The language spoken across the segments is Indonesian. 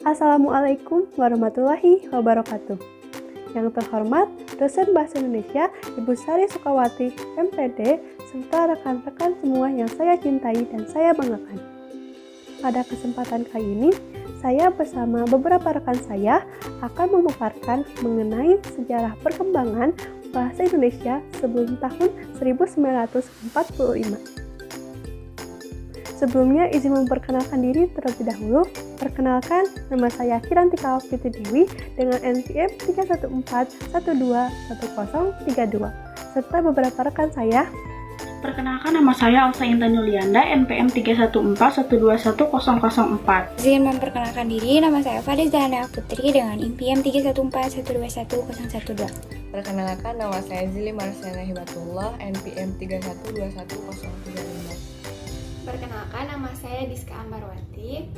Assalamualaikum warahmatullahi wabarakatuh. Yang terhormat dosen Bahasa Indonesia Ibu Sari Sukawati, MPD, serta rekan-rekan semua yang saya cintai dan saya banggakan. Pada kesempatan kali ini, saya bersama beberapa rekan saya akan memaparkan mengenai sejarah perkembangan bahasa Indonesia sebelum tahun 1945. Sebelumnya, izin memperkenalkan diri terlebih dahulu. Perkenalkan, nama saya Kirantika Fitri Dewi dengan NPM 314121032, serta beberapa rekan saya. Perkenalkan, nama saya Alsa Intan Yulianda, NPM 314121004. Izin memperkenalkan diri, nama saya Fadil Zahra Putri dengan NPM 314121012. Perkenalkan, nama saya Zili Marsiana Hibatullah, NPM 3121035. Perkenalkan, nama saya Diska Ambarwati,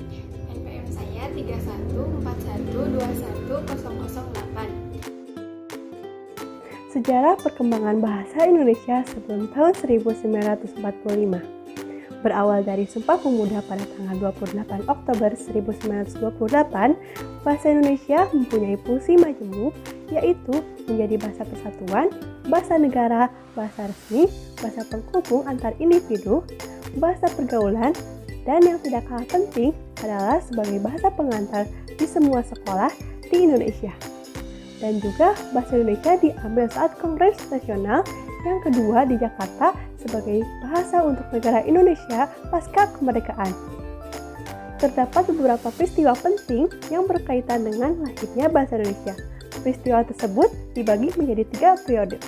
NPM saya 314121008. Sejarah perkembangan bahasa Indonesia sebelum tahun 1945. Berawal dari Sumpah Pemuda pada tanggal 28 Oktober 1928, bahasa Indonesia mempunyai fungsi majemuk, yaitu menjadi bahasa persatuan, bahasa negara, bahasa resmi, bahasa penghubung antar individu, bahasa pergaulan, dan yang tidak kalah penting adalah sebagai bahasa pengantar di semua sekolah di Indonesia. Dan juga bahasa Indonesia diambil saat Kongres Nasional yang kedua di Jakarta sebagai bahasa untuk negara Indonesia pasca kemerdekaan. Terdapat beberapa peristiwa penting yang berkaitan dengan lahirnya bahasa Indonesia. Peristiwa tersebut dibagi menjadi 3 periode.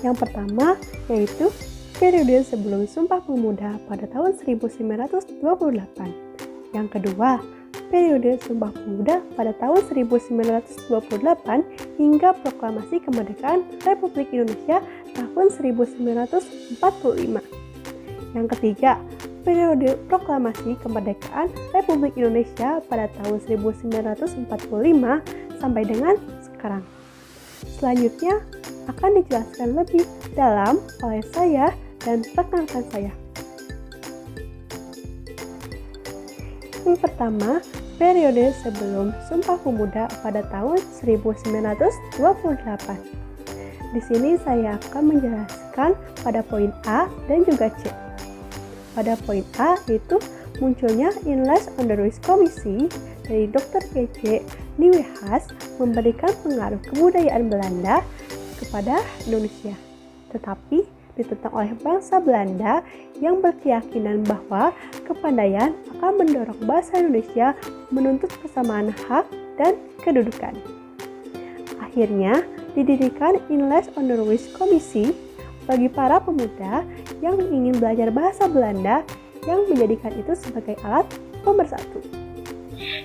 Yang pertama yaitu periode sebelum Sumpah Pemuda pada tahun 1928. Yang kedua, periode Sumpah Pemuda pada tahun 1928 hingga Proklamasi Kemerdekaan Republik Indonesia tahun 1945. Yang ketiga, periode Proklamasi Kemerdekaan Republik Indonesia pada tahun 1945 sampai dengan sekarang. Selanjutnya akan dijelaskan lebih dalam oleh saya dan rekan-rekan saya. Yang pertama, periode sebelum Sumpah Pemuda pada tahun 1928. Di sini saya akan menjelaskan pada poin A dan juga C. Pada poin A itu munculnya Inles Onderwijs Commissie dari Dr. P.C. Nieuwenhuis memberikan pengaruh kebudayaan Belanda kepada Indonesia. Tetapi ditentang oleh bangsa Belanda yang berkeyakinan bahwa kepandaian akan mendorong bahasa Indonesia menuntut persamaan hak dan kedudukan. Akhirnya, didirikan Inles Onderwijs Commissie bagi para pemuda yang ingin belajar bahasa Belanda yang menjadikan itu sebagai alat pemersatu.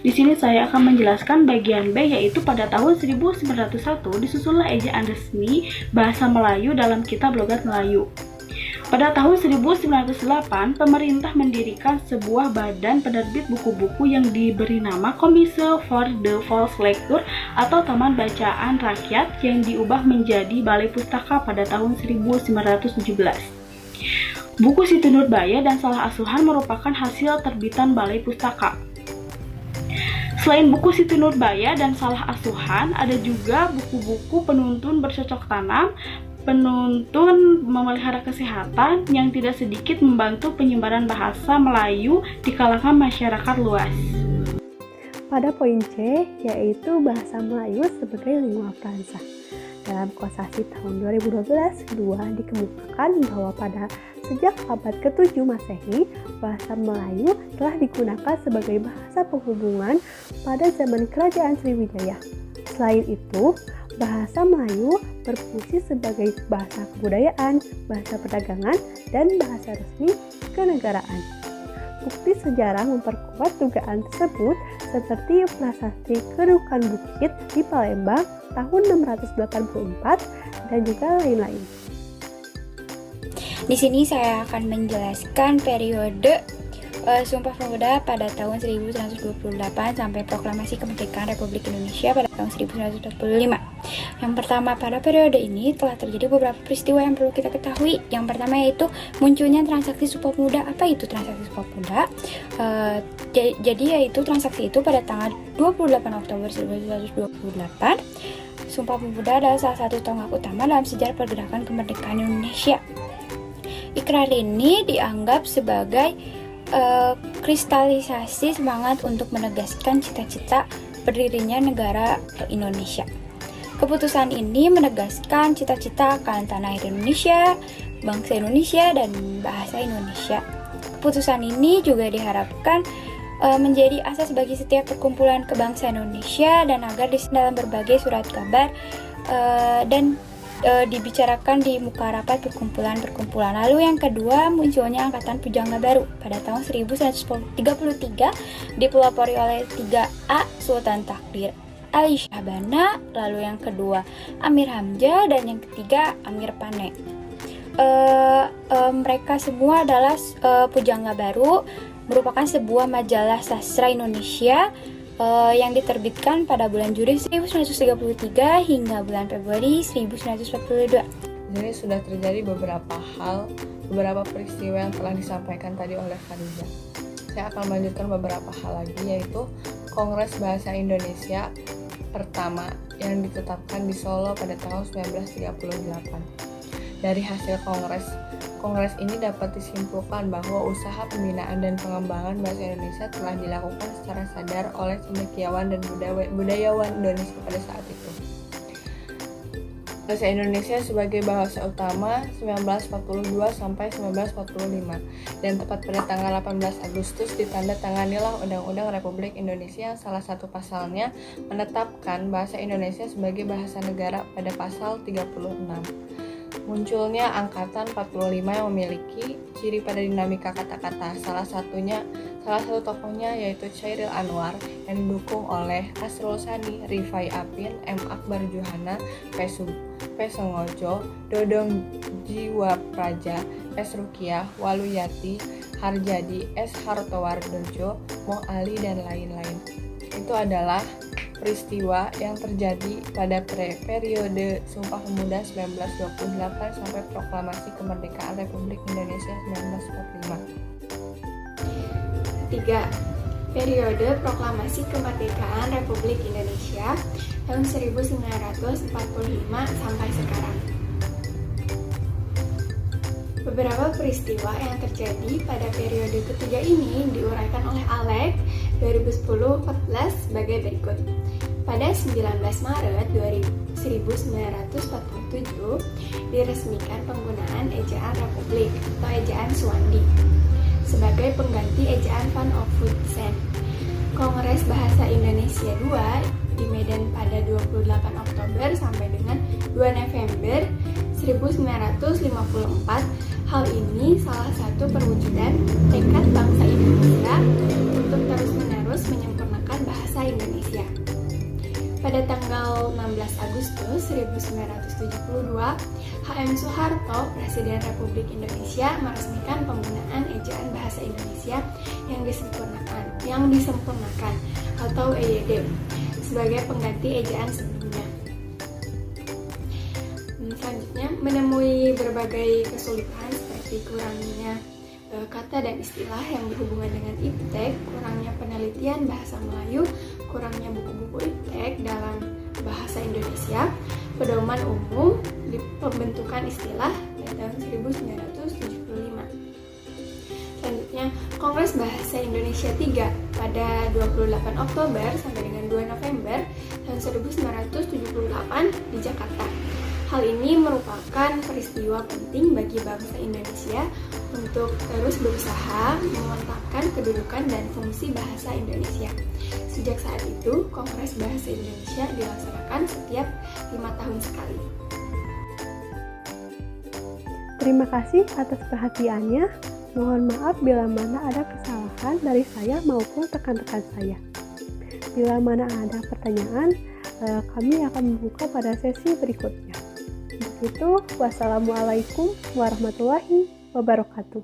Di sini saya akan menjelaskan bagian B, yaitu pada tahun 1901 disusunlah ejaan resmi bahasa Melayu dalam Kitab Logat Melayu. Pada tahun 1908, pemerintah mendirikan sebuah badan penerbit buku-buku yang diberi nama Komite for the Volkslectuur atau Taman Bacaan Rakyat yang diubah menjadi Balai Pustaka pada tahun 1917. Buku Siti Nurbaya dan Salah Asuhan merupakan hasil terbitan Balai Pustaka. Selain buku Siti Nurbaya dan Salah Asuhan, ada juga buku-buku penuntun bercocok tanam, penuntun memelihara kesehatan yang tidak sedikit membantu penyebaran bahasa Melayu di kalangan masyarakat luas. Pada poin C, yaitu bahasa Melayu sebagai lingua franca. Dalam Kosasi tahun 2012, dikemukakan bahwa sejak abad ke-7 Masehi, bahasa Melayu telah digunakan sebagai bahasa penghubungan pada zaman Kerajaan Sriwijaya. Selain itu, bahasa Melayu berfungsi sebagai bahasa kebudayaan, bahasa perdagangan, dan bahasa resmi kenegaraan. Bukti sejarah memperkuat dugaan tersebut seperti Prasasti Kedukan Bukit di Palembang tahun 684 dan juga lain-lain. Di sini saya akan menjelaskan periode Sumpah Pemuda pada tahun 1928 sampai Proklamasi Kemerdekaan Republik Indonesia pada tahun 1945. Yang pertama, pada periode ini telah terjadi beberapa peristiwa yang perlu kita ketahui. Yang pertama yaitu munculnya transaksi Sumpah Pemuda. Apa itu transaksi Sumpah Pemuda? Jadi yaitu transaksi itu pada tanggal 28 Oktober 1928. Sumpah Pemuda adalah salah satu tonggak utama dalam sejarah pergerakan kemerdekaan Indonesia. Ikrar ini dianggap sebagai kristalisasi semangat untuk menegaskan cita-cita berdirinya negara Indonesia. Keputusan ini menegaskan cita-cita akan tanah air Indonesia, bangsa Indonesia, dan bahasa Indonesia. Keputusan ini juga diharapkan menjadi asas bagi setiap perkumpulan kebangsaan Indonesia dan agar dalam berbagai surat kabar dan dibicarakan di muka rapat perkumpulan. Lalu yang kedua, munculnya Angkatan Pujangga Baru pada tahun 1933 dipelopori oleh 3A Sultan Takdir Ali Syahbana, lalu yang kedua Amir Hamzah, dan yang ketiga Amir Pane. Mereka semua adalah Pujangga Baru, merupakan sebuah majalah sastra Indonesia yang diterbitkan pada bulan Juli 1933 hingga bulan Februari 1942. Jadi sudah terjadi beberapa peristiwa yang telah disampaikan tadi oleh Khadijah. Saya akan melanjutkan beberapa hal lagi, yaitu Kongres Bahasa Indonesia pertama yang ditetapkan di Solo pada tahun 1938. Dari hasil Kongres ini dapat disimpulkan bahwa usaha pembinaan dan pengembangan bahasa Indonesia telah dilakukan secara sadar oleh cendekiawan dan budayawan Indonesia pada saat itu. Bahasa Indonesia sebagai bahasa utama 1942 sampai 1945, dan tepat pada tanggal 18 Agustus ditandatanganilah Undang-Undang Republik Indonesia yang salah satu pasalnya menetapkan bahasa Indonesia sebagai bahasa negara pada pasal 36. Munculnya Angkatan 45 yang memiliki ciri pada dinamika kata-kata. Salah satu tokohnya yaitu Chairil Anwar yang didukung oleh Asrul Sani, Rifai Apin, M. Akbar Juhana, P. Sengojo, Dodong Jiwapraja, S. Rukiah, Waluyati, Harjadi, S. Hartowardojo, Mo Ali, dan lain-lain. Itu adalah peristiwa yang terjadi pada periode Sumpah Pemuda 1928 sampai Proklamasi Kemerdekaan Republik Indonesia 1945. 3. Periode Proklamasi Kemerdekaan Republik Indonesia tahun 1945 sampai sekarang. Beberapa peristiwa yang terjadi pada periode ketiga ini diuraikan oleh Alek 2010-14 sebagai berikut. Pada 19 Maret 1947 diresmikan penggunaan ejaan Republik atau ejaan Suwandi sebagai pengganti ejaan Van Ophuijsen. Kongres Bahasa Indonesia II di Medan pada 28 Oktober sampai dengan 2 November 1954. Hal ini salah satu perwujudan tekad bangsa Indonesia untuk terus-menerus menyempurnakan bahasa Indonesia. Pada tanggal 16 Agustus 1972, H.M. Soeharto, Presiden Republik Indonesia, meresmikan penggunaan ejaan bahasa Indonesia yang disempurnakan atau EYD sebagai pengganti ejaan sebelumnya. Selanjutnya, menemui berbagai kesulitan seperti kurangnya kata dan istilah yang berhubungan dengan iptek, kurangnya penelitian bahasa Melayu, kurangnya buku-buku iptek dalam bahasa Indonesia, pedoman umum di pembentukan istilah pada tahun 1975. Selanjutnya, Kongres Bahasa Indonesia III pada 28 Oktober sampai dengan 2 November tahun 1978 di Jakarta. Hal ini merupakan peristiwa penting bagi bangsa Indonesia untuk terus berusaha memantapkan kedudukan dan fungsi bahasa Indonesia. Sejak saat itu, Kongres Bahasa Indonesia dilaksanakan setiap 5 tahun sekali. Terima kasih atas perhatiannya. Mohon maaf bila mana ada kesalahan dari saya maupun rekan-rekan saya. Bila mana ada pertanyaan, kami akan membuka pada sesi berikutnya. Untuk itu, wassalamualaikum warahmatullahi wabarakatuh.